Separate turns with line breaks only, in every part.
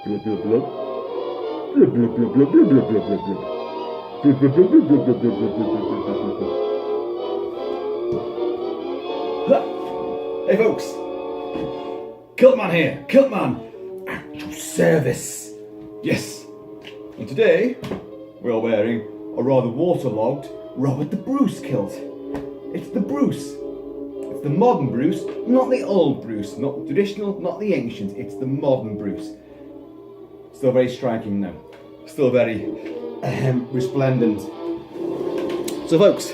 Blub, blub, blub. Blub, blub, blub, blub, blub, blub, blub, blub, blub. Blub, blub, blub, blub, blub, blub, blub, blub, blub, blub, blub. Hey folks, Kilt-Man here, Kilt-Man, at your service. Yes, and today we are wearing a rather waterlogged Robert the Bruce kilt. It's the Bruce. It's the modern Bruce, not the old Bruce, not the traditional, not the ancient. It's the modern Bruce. Still very striking now. Still very resplendent. So folks,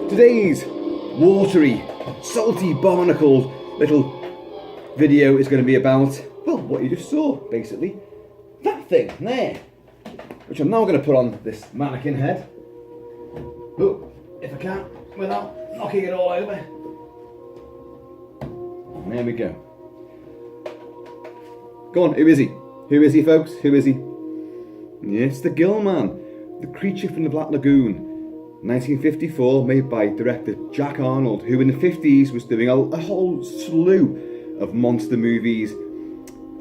today's watery, salty, barnacled little video is going to be about, well, what you just saw, basically. That thing there, which I'm now going to put on this mannequin head. Look, if I can, without knocking it all over. And there we go. Go on, who is he? Who is he, folks? Who is he? It's the GILL-MAN, the creature from the Black Lagoon. 1954, made by director Jack Arnold, who in the 50s was doing a whole slew of monster movies,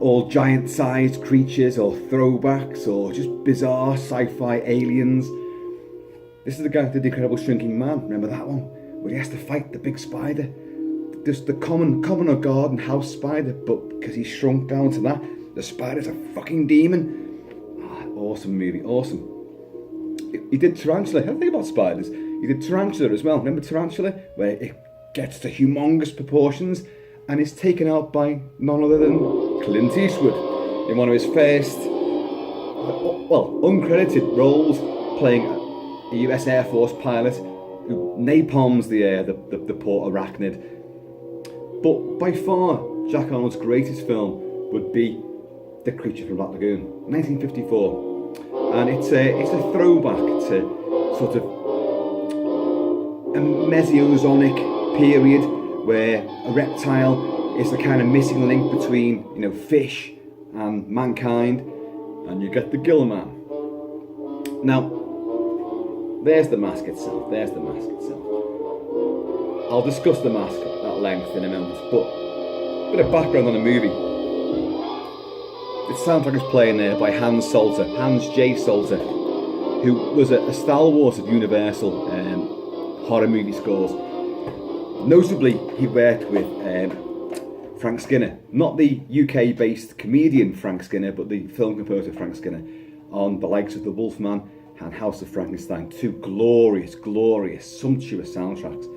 all giant-sized creatures or throwbacks or just bizarre sci-fi aliens. This is the guy who did The Incredible Shrinking Man. Remember that one? Where he has to fight the big spider. Just the common or garden house spider, but because he's shrunk down to that, the spider's a fucking demon. Awesome movie, awesome. He did Tarantula. I don't think about spiders. He did Tarantula as well. Remember Tarantula? Where it gets to humongous proportions and is taken out by none other than Clint Eastwood in one of his first, well, uncredited roles, playing a US Air Force pilot who napalms the poor arachnid. But by far, Jack Arnold's greatest film would be The Creature from Black Lagoon, 1954. And it's a throwback to sort of a Mesozoic period where a reptile is the kind of missing link between, you know, fish and mankind, and you get the GILL-MAN. Now, there's the mask itself. There's the mask itself. I'll discuss the mask at length in a moment, but a bit of background on the movie. The soundtrack is playing there by Hans J. Salter, who was a stalwart of Universal horror movie scores. Notably, he worked with Frank Skinner, not the UK-based comedian Frank Skinner, but the film composer Frank Skinner, on the likes of The Wolfman and House of Frankenstein, two glorious, sumptuous soundtracks.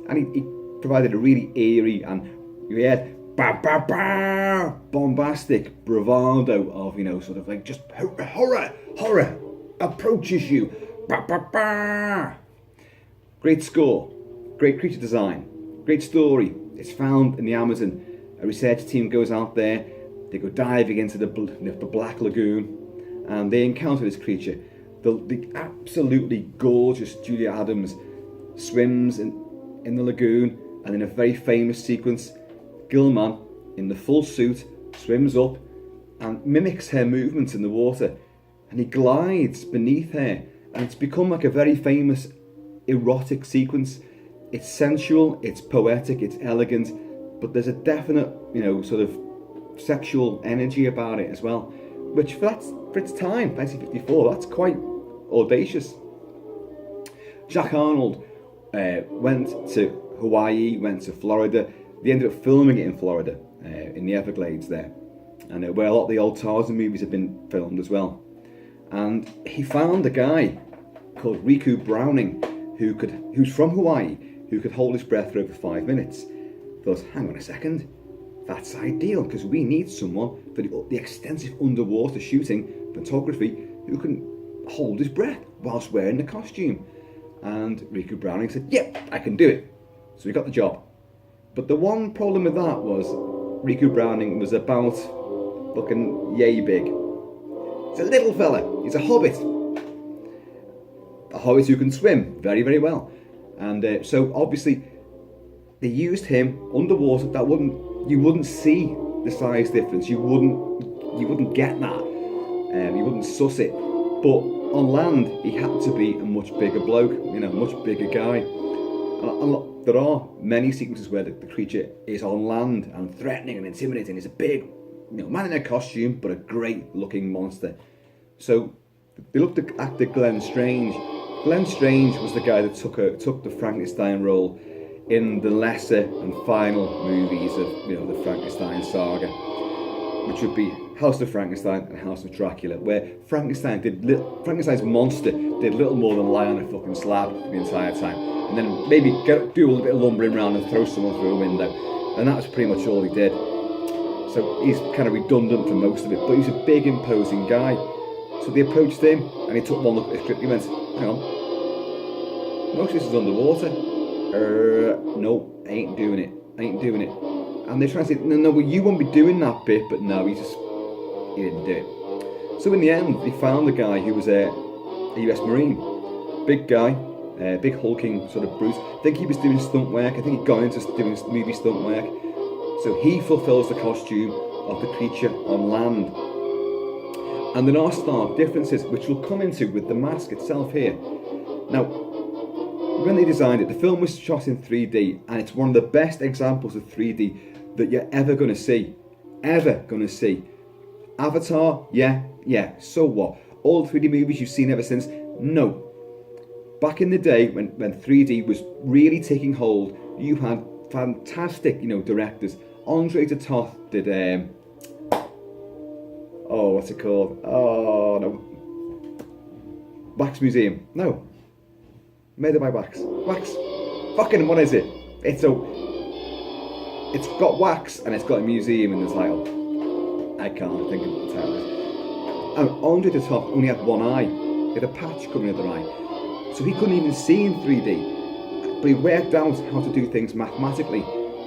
And he provided a really eerie and, you heard, bombastic bravado of, you know, sort of like just horror approaches you. Great score, great creature design, great story. It's found in the Amazon. A research team goes out there, they go diving into the Black Lagoon, and they encounter this creature. The absolutely gorgeous Julia Adams swims in the lagoon, and in a very famous sequence, GILL-MAN, in the full suit, swims up and mimics her movements in the water, and he glides beneath her, and it's become like a very famous erotic sequence. It's sensual, it's poetic, it's elegant, but there's a definite, you know, sort of sexual energy about it as well, which for its time, 1954, that's quite audacious. Jack Arnold went to Hawaii, went to Florida. They ended up filming it in Florida, in the Everglades there, and where a lot of the old Tarzan movies have been filmed as well. And he found a guy called Riku Browning, who's from Hawaii, who could hold his breath for over 5 minutes. Thought, hang on a second, that's ideal, because we need someone for the extensive underwater shooting, photography, who can hold his breath whilst wearing the costume. And Riku Browning said, yep, I can do it. So he got the job. But the one problem with that was Riku Browning was about fucking yay big. He's a little fella. He's a hobbit. A hobbit who can swim very, very well. And so obviously they used him underwater. You wouldn't see the size difference. You wouldn't get that. You wouldn't suss it. But on land, he had to be a much bigger bloke. You know, much bigger guy. There are many sequences where the creature is on land and threatening and intimidating. He's a big, man in a costume, but a great looking monster. So they looked at actor Glenn Strange. Glenn Strange was the guy that took the Frankenstein role in the lesser and final movies of the Frankenstein saga, which would be House of Frankenstein and House of Dracula, where Frankenstein's monster did little more than lie on a fucking slab the entire time, and then maybe do a little bit of lumbering around and throw someone through a window, and that was pretty much all he did. So he's kind of redundant for most of it, but he's a big, imposing guy. So they approached him, and he took one look at the script. He went, "Hang on, most of this is underwater. No, I ain't doing it. And they're trying to say, no, well, you won't be doing that bit, but no, he didn't do it. So in the end, they found a guy who was a US Marine, big guy, big hulking sort of brute. I think he was doing stunt work. I think he'd gone into doing movie stunt work. So he fulfills the costume of the creature on land. And there are stark differences, which we'll come into with the mask itself here. Now, when they designed it, the film was shot in 3D, and it's one of the best examples of 3D that you're ever going to see. Avatar, yeah, so what? All 3D movies you've seen ever since? No. Back in the day, when 3D was really taking hold, you had fantastic, directors. Andre de Toth did, what's it called? Oh, no. Wax Museum. No. Made it by Wax. Fucking, what is it? It's got wax and it's got a museum in the title. I can't think of what the title is. And Andre de Toth only had one eye. He had a patch covering the other eye. So he couldn't even see in 3D. But he worked out how to do things mathematically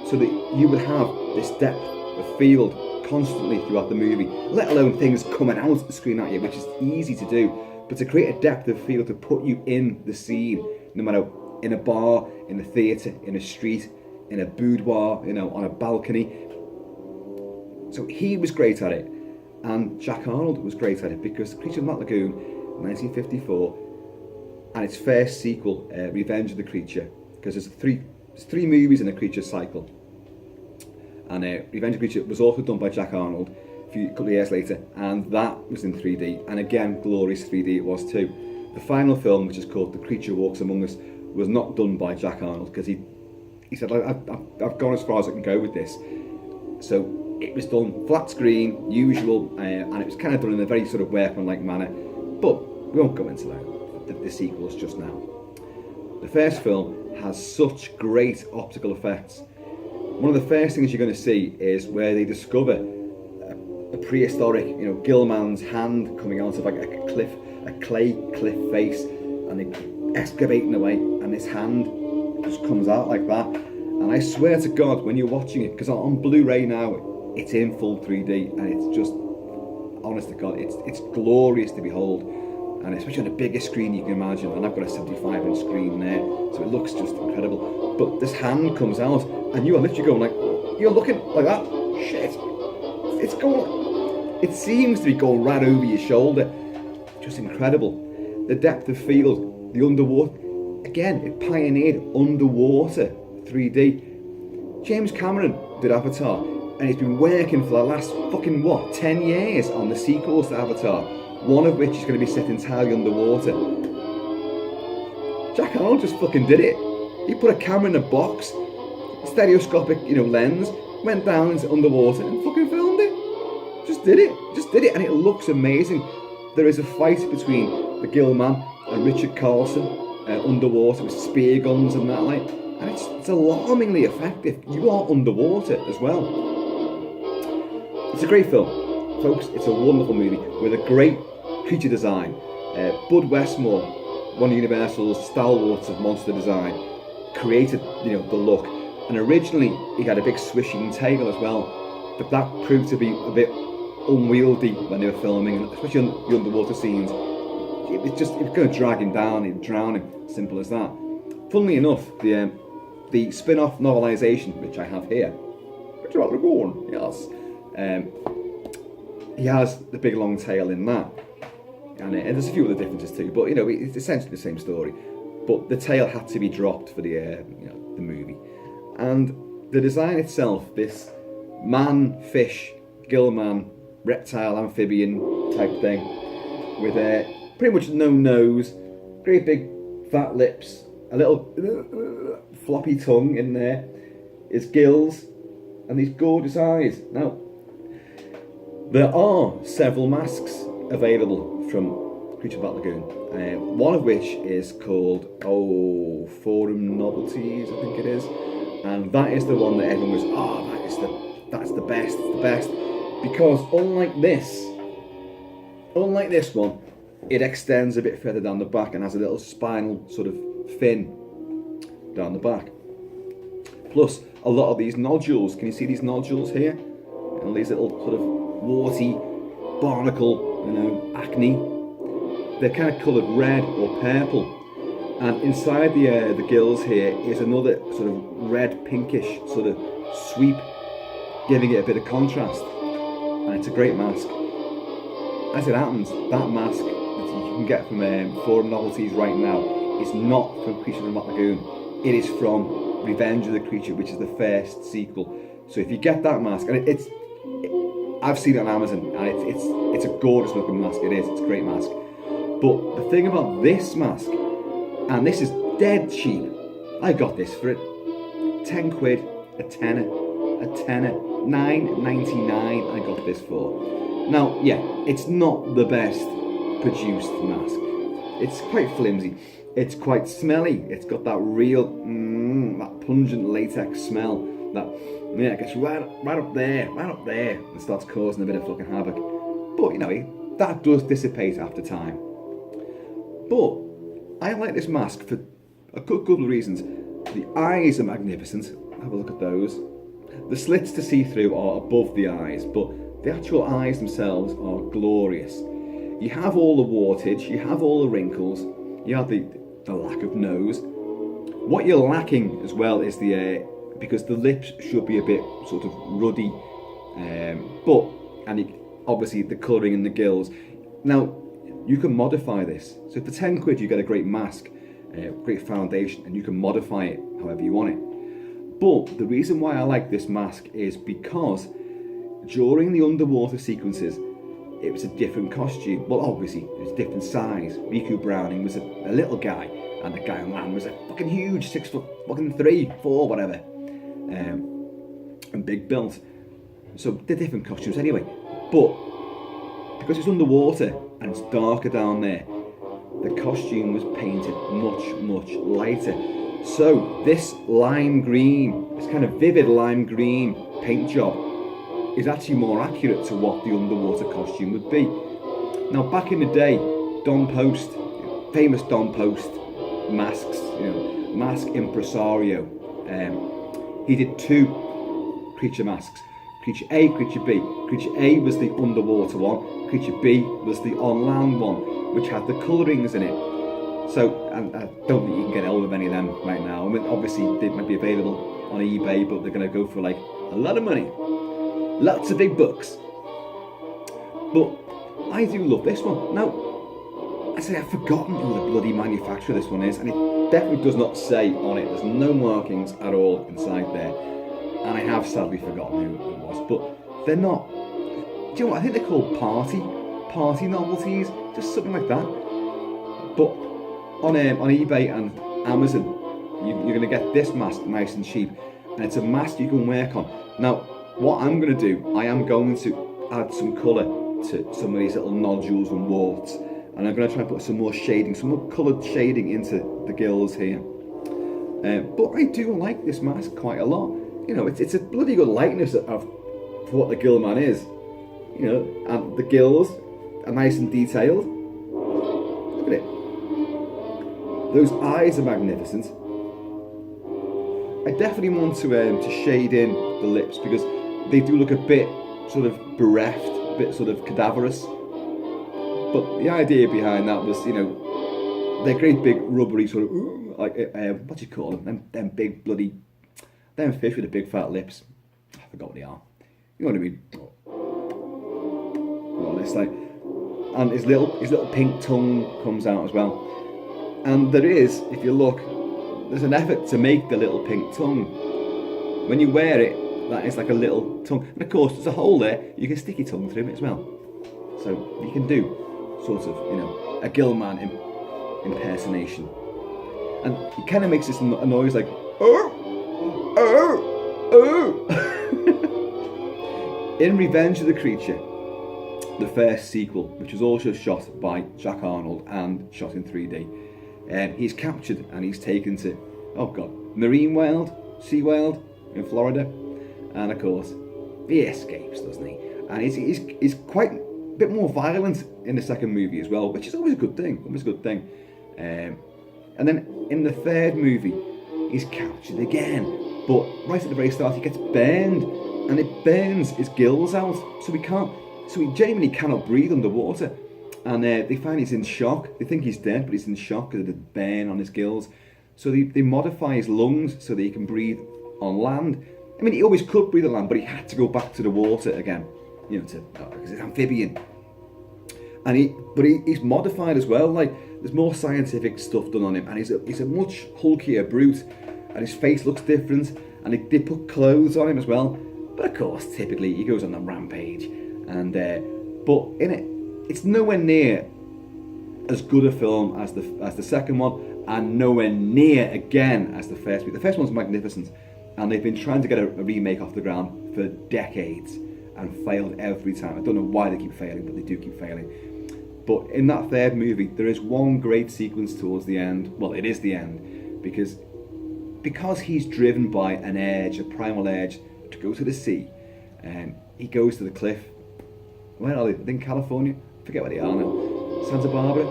so that you would have this depth of field constantly throughout the movie, let alone things coming out of the screen at you, which is easy to do. But to create a depth of field to put you in the scene, no matter in a bar, in a theatre, in a street, in a boudoir, on a balcony. So he was great at it, and Jack Arnold was great at it, because The Creature of the Black Lagoon, 1954, and its first sequel, Revenge of the Creature, because there's three movies in the Creature cycle, and Revenge of the Creature was also done by Jack Arnold a couple of years later, and that was in 3D, and again, glorious 3D it was too. The final film, which is called The Creature Walks Among Us, was not done by Jack Arnold, because he said, I've gone as far as I can go with this. So it was done flat screen, usual, and it was kind of done in a very sort of workmanlike manner, but we won't go into that, the sequels just now. The first film has such great optical effects. One of the first things you're going to see is where they discover a prehistoric, GILL-MAN's hand coming out of like a clay cliff face, and they excavating away, and this hand just comes out like that. And I swear to God, when you're watching it, because on Blu-ray now, it's in full 3D, and it's just, honest to God, it's glorious to behold, and especially on the biggest screen you can imagine. And I've got a 75-inch screen there, so it looks just incredible. But this hand comes out, and you are literally going like, you're looking like that. Shit, it's going. It seems to be going right over your shoulder. Just incredible. The depth of field, the underwater. Again, it pioneered underwater 3D. James Cameron did Avatar, and he's been working for the last 10 years on the sequels to Avatar, one of which is going to be set entirely underwater. Jack Arnold just fucking did it. He put a camera in a box, stereoscopic, lens, went down into underwater and fucking filmed it. Just did it, and it looks amazing. There is a fight between the GILL-MAN and Richard Carlson underwater with spear guns and that, and it's alarmingly effective. You are underwater as well. It's a great film, folks. It's a wonderful movie with a great creature design. Bud Westmore, one of Universal's stalwarts of monster design, created the look, and originally he had a big swishing tail as well, but that proved to be a bit unwieldy when they were filming, especially on the underwater scenes. It was going to drag him down, he'd drown him, simple as that. Funnily enough, the spin-off novelisation, which I have here, which is about Lagoon, yes, he has the big long tail in that, and there's a few other differences too, but it's essentially the same story, but the tail had to be dropped for the movie. And the design itself, this man-fish GILL-MAN, reptile, amphibian type thing, with pretty much no nose, great big fat lips, a little floppy tongue in there, his gills, and these gorgeous eyes. Now, there are several masks available from Creature of the Black Lagoon, one of which is called Forum Novelties, I think it is, and that is the one that everyone goes, that's the best, it's the best, because unlike this one, it extends a bit further down the back and has a little spinal sort of fin down the back. Plus, a lot of these nodules, can you see these nodules here? And these little sort of warty, barnacle, acne. They're kind of coloured red or purple. And inside the gills here is another sort of red pinkish sort of sweep, giving it a bit of contrast. And it's a great mask. As it happens, that mask that you can get from Forum Novelties right now is not from Creature from the Black Lagoon. It is from Revenge of the Creature, which is the first sequel. So if you get that mask, and I've seen it on Amazon, and it's a gorgeous looking mask. It is. It's a great mask. But the thing about this mask, and this is dead cheap. I got this for it. 10 quid, a tenner, 9.99 I got this for. Now, yeah, it's not the best produced mask. It's quite flimsy. It's quite smelly. It's got that real, that pungent latex smell. That, it gets right up there, and starts causing a bit of fucking havoc. But, that does dissipate after time. But I like this mask for a good couple of reasons. The eyes are magnificent. Have a look at those. The slits to see through are above the eyes, but the actual eyes themselves are glorious. You have all the wartage, you have all the wrinkles, you have the lack of nose. What you're lacking as well is because the lips should be a bit sort of ruddy, obviously the colouring in the gills. Now, you can modify this. So for 10 quid you get a great mask, great foundation, and you can modify it however you want it. But the reason why I like this mask is because during the underwater sequences, it was a different costume. Well, obviously, it was a different size. Riku Browning was a little guy, and the guy on land was a fucking huge, 6 foot, fucking 3, 4, whatever, and big built. So they're different costumes anyway. But because it's underwater and it's darker down there, the costume was painted much lighter. So this lime green, this kind of vivid lime green paint job is actually more accurate to what the underwater costume would be. Now, back in the day, Don Post, famous Don Post masks, mask impresario, he did 2 creature masks. Creature A, Creature B. Creature A was the underwater one. Creature B was the on-land one, which had the colourings in it. So, and I don't think you can get hold of any of them right now. I mean, obviously, they might be available on eBay, but they're going to go for like a lot of money. Lots of big bucks. But I do love this one. Now, I say I've forgotten who the bloody manufacturer this one is, and it definitely does not say on it. There's no markings at all inside there. And I have sadly forgotten who it was, but they're not. Do you know what? I think they're called party novelties, just something like that. But on eBay and Amazon, you're going to get this mask nice and cheap, and it's a mask you can work on. Now, what I'm going to do, I am going to add some colour to some of these little nodules and warts, and I'm going to try and put some more shading, some more coloured shading into the gills here. But I do like this mask quite a lot. It's a bloody good likeness of what the GILL-MAN is. And the gills are nice and detailed. Look at it. Those eyes are magnificent. I definitely want to shade in the lips because they do look a bit sort of bereft, a bit sort of cadaverous. But the idea behind that was, they're great big rubbery sort of, what do you call them? Them big bloody, them fish with the big fat lips. I forgot what they are. You know what I mean? Well, it's like, and his little pink tongue comes out as well. And there is, if you look, there's an effort to make the little pink tongue. When you wear it, that is like a little tongue. And of course, there's a hole there. You can stick your tongue through it as well. So you can do sort of, a GILL-MAN impersonation. And he kind of makes this noise like, oh, oh, oh. In Revenge of the Creature, the first sequel, which was also shot by Jack Arnold and shot in 3D, he's captured and he's taken to, Marine World, SeaWorld in Florida, and of course, he escapes, doesn't he? And he's quite a bit more violent in the second movie as well, which is always a good thing. And then in the third movie, he's captured again, but right at the very start, he gets burned, and it burns his gills out, so he genuinely cannot breathe underwater. And they find he's in shock. They think he's dead, but he's in shock because of the burn on his gills. So they modify his lungs so that he can breathe on land. I mean, he always could breathe on land, but he had to go back to the water again, because it's amphibian. And he's modified as well. Like, there's more scientific stuff done on him, and he's a much hulkier brute, and his face looks different. And they put clothes on him as well. But of course, typically he goes on a rampage, and but in it, it's nowhere near as good a film as the second one, and nowhere near again as the first one. The first one's magnificent, and they've been trying to get a remake off the ground for decades and failed every time. I don't know why they keep failing, but they do keep failing. But in that third movie, there is one great sequence towards the end. Well, it is the end, because he's driven by an urge, a primal urge to go to the sea, and he goes to the cliff. Where are they? In California? I forget where they are now. Santa Barbara?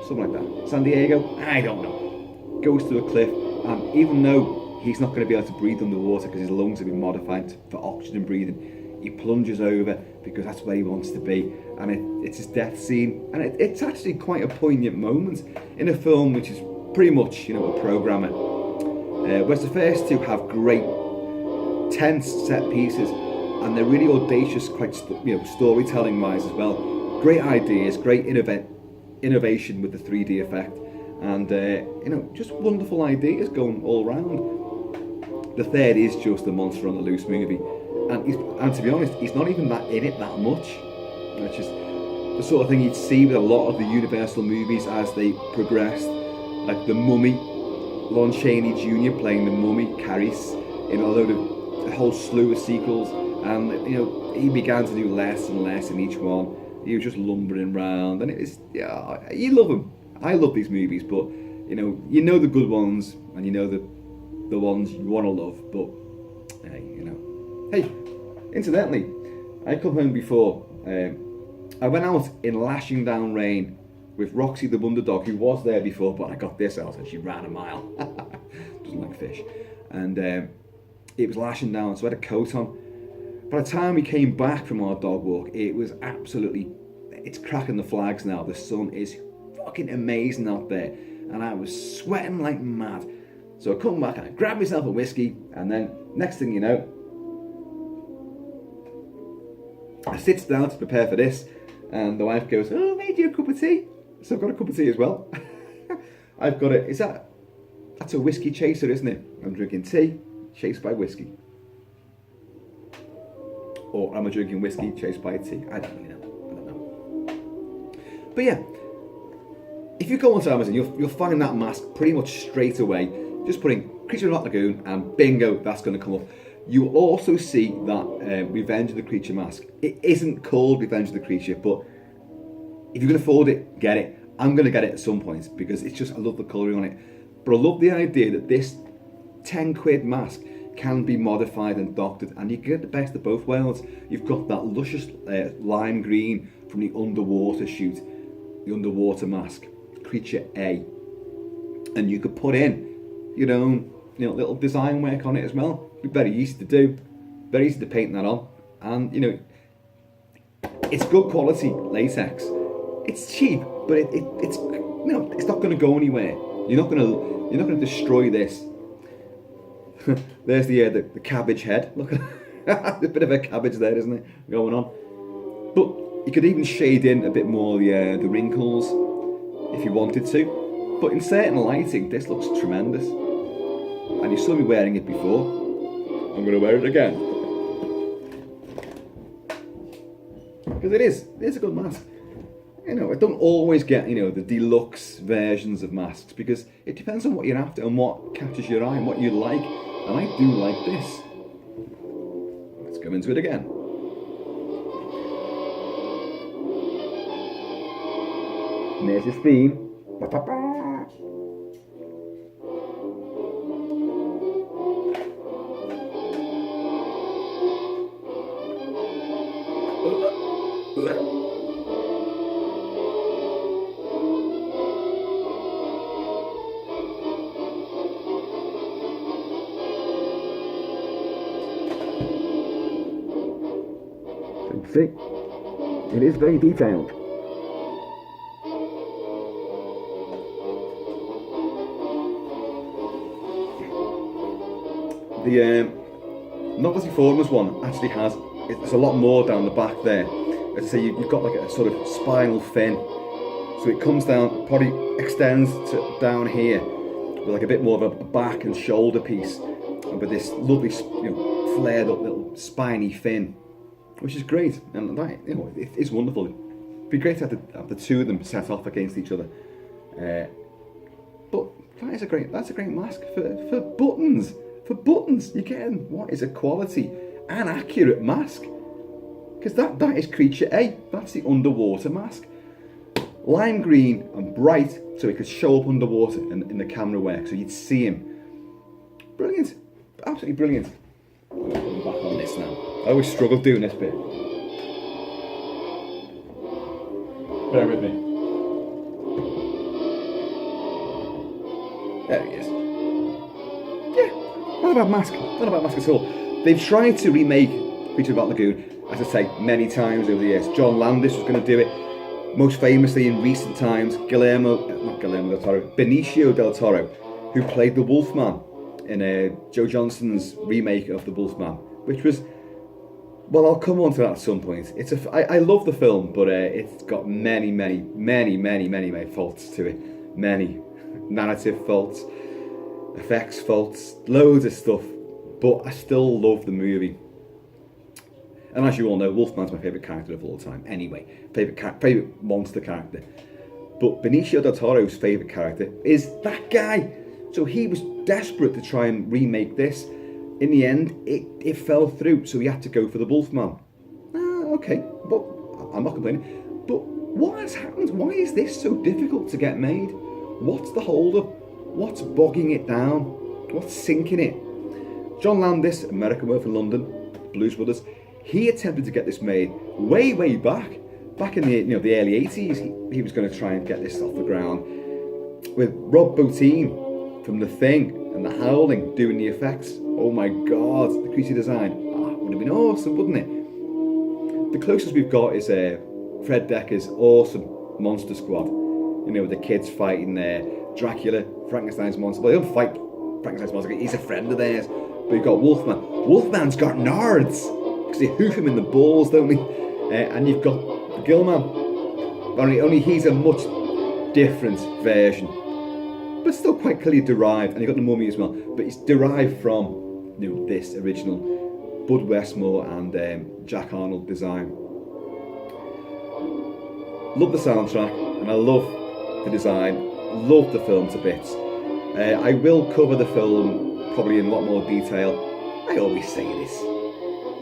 Something like that. San Diego? I don't know. Goes to a cliff, and even though he's not going to be able to breathe underwater because his lungs have been modified for oxygen breathing, he plunges over because that's where he wants to be, and it's his death scene. And it's actually quite a poignant moment in a film which is pretty much, a programmer. Whereas the first two have great, tense set pieces, and they're really audacious, quite storytelling wise as well. Great ideas, great innovation with the 3D effect, and just wonderful ideas going all round. The third is just a monster on the loose movie, and to be honest, he's not even that in it that much. It's just the sort of thing you'd see with a lot of the Universal movies as they progressed, like The Mummy, Lon Chaney Jr. playing the Mummy, Caris, in a whole slew of sequels, and he began to do less and less in each one. He was just lumbering around, and you love him. I love these movies, but the good ones, and the ones you want to love. But hey, incidentally, I come home before. I went out in lashing down rain with Roxy the Wonder Dog, who was there before, but I got this out and she ran a mile. Doesn't like fish, and it was lashing down, so I had a coat on. By the time we came back from our dog walk, it was it's cracking the flags now. The sun is fucking amazing out there, and I was sweating like mad. So I come back and I grab myself a whiskey, and then next thing you know, I sit down to prepare for this, and the wife goes, "Oh, I made you a cup of tea." So I've got a cup of tea as well. I've got it. That's a whiskey chaser, isn't it? I'm drinking tea chased by whiskey. Or am I drinking whiskey chased by a tea? I don't really know. But yeah, if you go onto Amazon, you'll find that mask pretty much straight away. Just put in Creature in the Black Lagoon, and bingo, that's going to come up. You will also see that Revenge of the Creature mask. It isn't called Revenge of the Creature, but if you can afford it, get it. I'm going to get it at some point because I love the colouring on it. But I love the idea that this 10 quid mask can be modified and doctored, and you get the best of both worlds. You've got that luscious lime green from the underwater shoot, the underwater mask, Creature A, and you could put in your own, little design work on it as well. It'd be very easy to do, very easy to paint that on, and it's good quality latex. It's cheap, but it's not going to go anywhere. You're not going to destroy this. There's the cabbage head. Look at a bit of a cabbage there, isn't it, going on? But you could even shade in a bit more the wrinkles if you wanted to. But in certain lighting, this looks tremendous. And you saw me wearing it before. I'm going to wear it again. because it is a good mask. You know, I don't always get, you know, the deluxe versions of masks because it depends on what you're after and what catches your eye and what you like. And I do like this. Let's go into it again. And there's his theme. See, it is very detailed. The Novelty Forums one actually has, there's a lot more down the back there. As I say, you've got like a sort of spinal fin. So it comes down, probably extends to down here with like a bit more of a back and shoulder piece. And with this lovely, you know, flared up little spiny fin. Which is great, and that, you know, it is wonderful. It'd be great to have the two of them set off against each other. But that's a great mask for buttons. For buttons, you're getting what is a quality and accurate mask. Because that is Creature A. That's the underwater mask. Lime green and bright, so it could show up underwater in the camera work, so you'd see him. Brilliant, absolutely brilliant. I'm back on this now. I always struggle doing this bit. Bear with me. There he is. Yeah, not a bad mask. Not a bad mask at all. They've tried to remake Creature of the Black Lagoon, as I say, many times over the years. John Landis was going to do it. Most famously in recent times, Benicio del Toro, who played the Wolfman in Joe Johnston's remake of the Wolfman, which was, well, I'll come on to that at some point. I love the film, but it's got many faults to it. Many narrative faults, effects faults, loads of stuff. But I still love the movie. And as you all know, Wolfman's my favourite character of all time. Anyway, favourite monster character. But Benicio del Toro's favourite character is that guy. So he was desperate to try and remake this. In the end, it fell through, so he had to go for the Wolfman. Okay, but I'm not complaining. But what has happened? Why is this so difficult to get made? What's the hold-up? What's bogging it down? What's sinking it? John Landis, American Wolf in London, Blues Brothers, he attempted to get this made way back in the the early 80s. He was going to try and get this off the ground with Rob Bottin from The Thing and The Howling doing the effects. Oh my god, the creature design. Would have been awesome, wouldn't it? The closest we've got is Fred Decker's awesome Monster Squad. You know, with the kids fighting Dracula, Frankenstein's monster. Well, they don't fight Frankenstein's monster, he's a friend of theirs. But you've got Wolfman. Wolfman's got nards, because they hoof him in the balls, don't they? And you've got the GILL-MAN. Only he's a much different version, but still quite clearly derived. And you've got the Mummy as well, but it's derived from this original Bud Westmore and Jack Arnold design. Love the soundtrack, and I love the design. Love the film to bits. I will cover the film probably in a lot more detail. I always say this.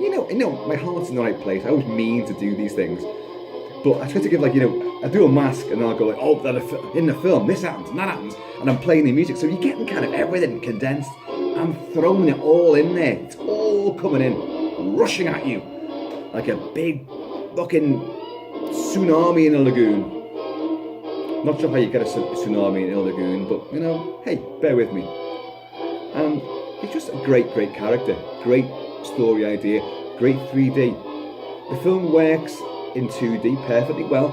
You know, my heart's in the right place. I always mean to do these things. But I try to give I do a mask and then I'll go in the film, this happens and that happens. And I'm playing the music. So you're getting kind of everything condensed. I'm throwing it all in there. It's all coming in, rushing at you. Like a big fucking tsunami in a lagoon. Not sure how you get a tsunami in a lagoon, but hey, bear with me. And it's just a great character, great story idea, great 3D. The film works in 2D perfectly well,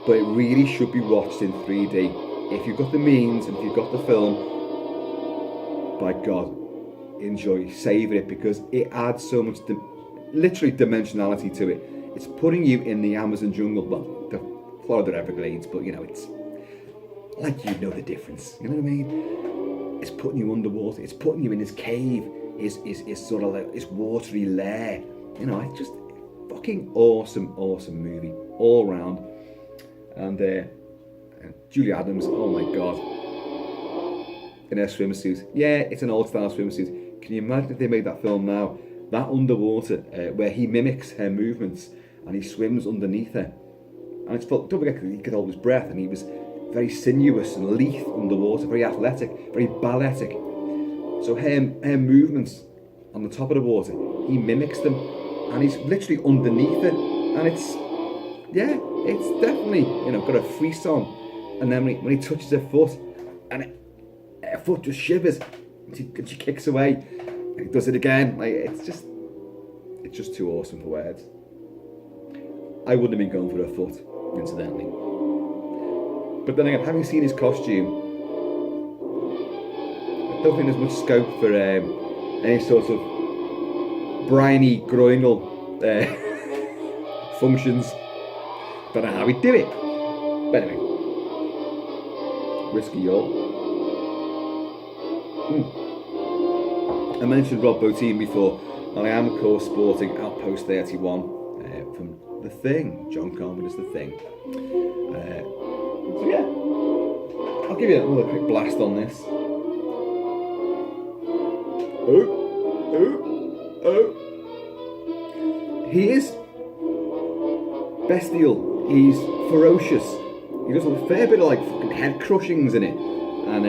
but it really should be watched in 3D. If you've got the means and if you've got the film, by God, enjoy, savour it, because it adds so much, literally dimensionality to it. It's putting you in the Amazon jungle, well, the Florida Everglades, but it's like the difference. You know what I mean? It's putting you underwater. It's putting you in his cave, his sort of like his watery lair. It just fucking awesome movie all round. And Julie Adams, oh my god, in her swimsuit. Yeah, it's an old style swimsuit. Can you imagine if they made that film now? That underwater, where he mimics her movements and he swims underneath her. And it's felt, don't forget, he could hold his breath, and he was very sinuous and lithe underwater, very athletic, very balletic. So her movements on the top of the water, he mimics them, and he's literally underneath it, and it's definitely, got a frisson. And then when he touches her foot, and her foot just shivers, and she kicks away, and he does it again. Like, it's just too awesome for words. I wouldn't have been going for her foot, incidentally. But then again, having seen his costume, I don't think there's much scope for any sort of briny groinal functions. Don't know how he'd do it. But anyway, risky y'all. I mentioned Rob Bottin before, and I am of course sporting Outpost 31 from The Thing, John Carpenter's The Thing. So yeah, I'll give you another quick blast on this. He is bestial. He's ferocious. He does a fair bit of like fucking head crushings in it, and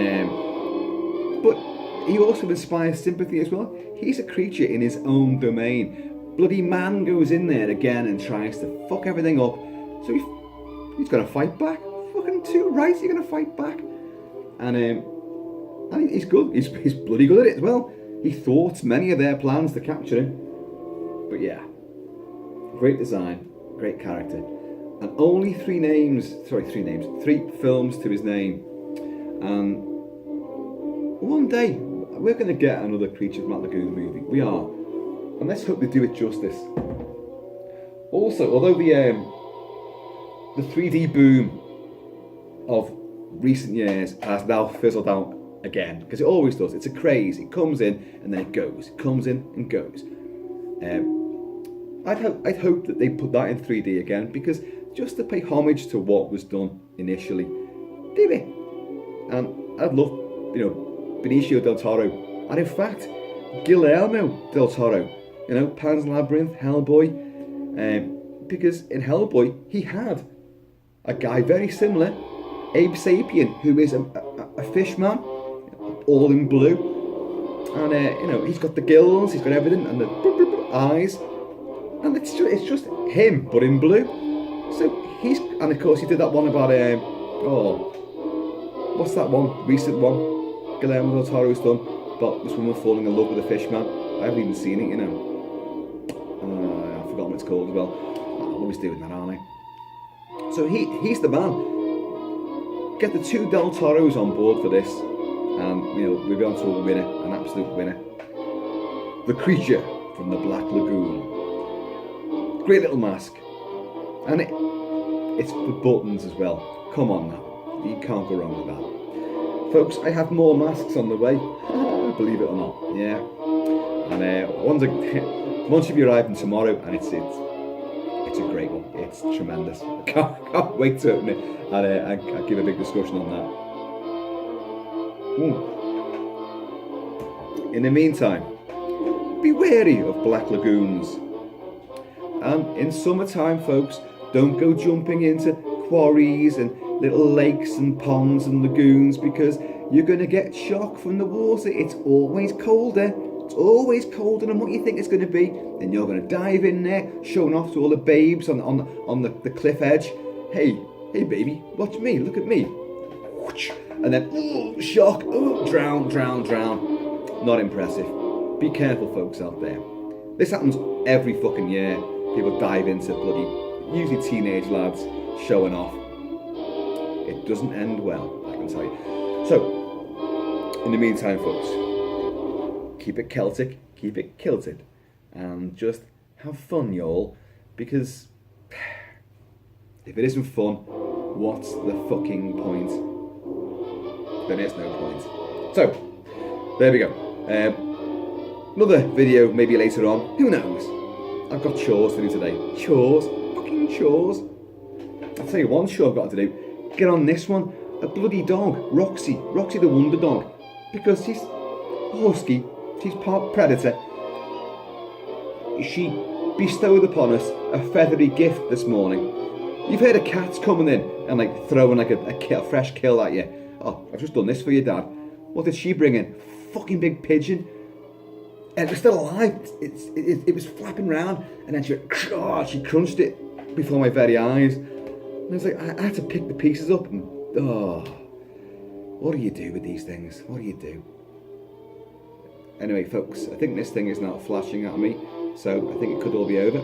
but he also inspires sympathy as well. He's a creature in his own domain. Bloody man goes in there again and tries to fuck everything up, so he's gonna fight back. Fucking too right, he's gonna fight back, and he's good. He's bloody good at it as well. He thwarts many of their plans to capture him. But yeah, great design, great character. And only three films to his name. And one day, we're going to get another Creature from the Lagoon movie. We are. And let's hope they do it justice. Also, although the 3D boom of recent years has now fizzled out again, because it always does. It's a craze. It comes in and then it goes. It comes in and goes. I'd hope that they put that in 3D again, because just to pay homage to what was done initially, do it. And I'd love, Benicio del Toro, and in fact, Guillermo del Toro, Pan's Labyrinth, Hellboy, because in Hellboy he had a guy very similar, Abe Sapien, who is a fish man, all in blue, and he's got the gills, he's got everything, and the eyes. And it's just him, but in blue. So and of course he did that one about what's that one? Recent one Guillermo del Toro's done about this woman falling in love with a fish man. I haven't even seen it, I've forgotten what it's called as well. I'm always doing that, aren't I? So he's the man. Get the two Del Toros on board for this, and we'll be on to a winner, an absolute winner. The Creature from the Black Lagoon. Great little mask, and it's the buttons as well. Come on now, you can't go wrong with that, folks. I have more masks on the way, believe it or not. Yeah, and one should be arriving tomorrow, and it's a great one. It's tremendous. I can't wait to open it, and I'll give a big discussion on that. In the meantime, be wary of black lagoons. And in summertime, folks, don't go jumping into quarries and little lakes and ponds and lagoons, because you're going to get shock from the water. It's always colder. It's always colder than what you think it's going to be. Then you're going to dive in there, showing off to all the babes on the cliff edge. Hey baby, watch me, look at me. And then, shock, drown. Not impressive. Be careful, folks out there. This happens every fucking year. People dive into bloody, usually teenage lads, showing off. It doesn't end well, I can tell you. So, in the meantime, folks, keep it Celtic, keep it kilted, and just have fun, y'all, because if it isn't fun, what's the fucking point? There is no point. So, there we go. Another video maybe later on, who knows? I've got chores to do today. Chores? Fucking chores. I'll tell you one chore I've got to do. Get on this one. A bloody dog. Roxy the wonder dog. Because she's husky. She's part predator. She bestowed upon us a feathery gift this morning. You've heard of cats coming in and like throwing like a fresh kill at you. Oh, I've just done this for you, Dad. What did she bring in? Fucking big pigeon. And it was still alive. It was flapping around, and then she crunched it before my very eyes. And I was like, I had to pick the pieces up. And what do you do with these things? What do you do? Anyway, folks, I think this thing is now flashing at me, so I think it could all be over.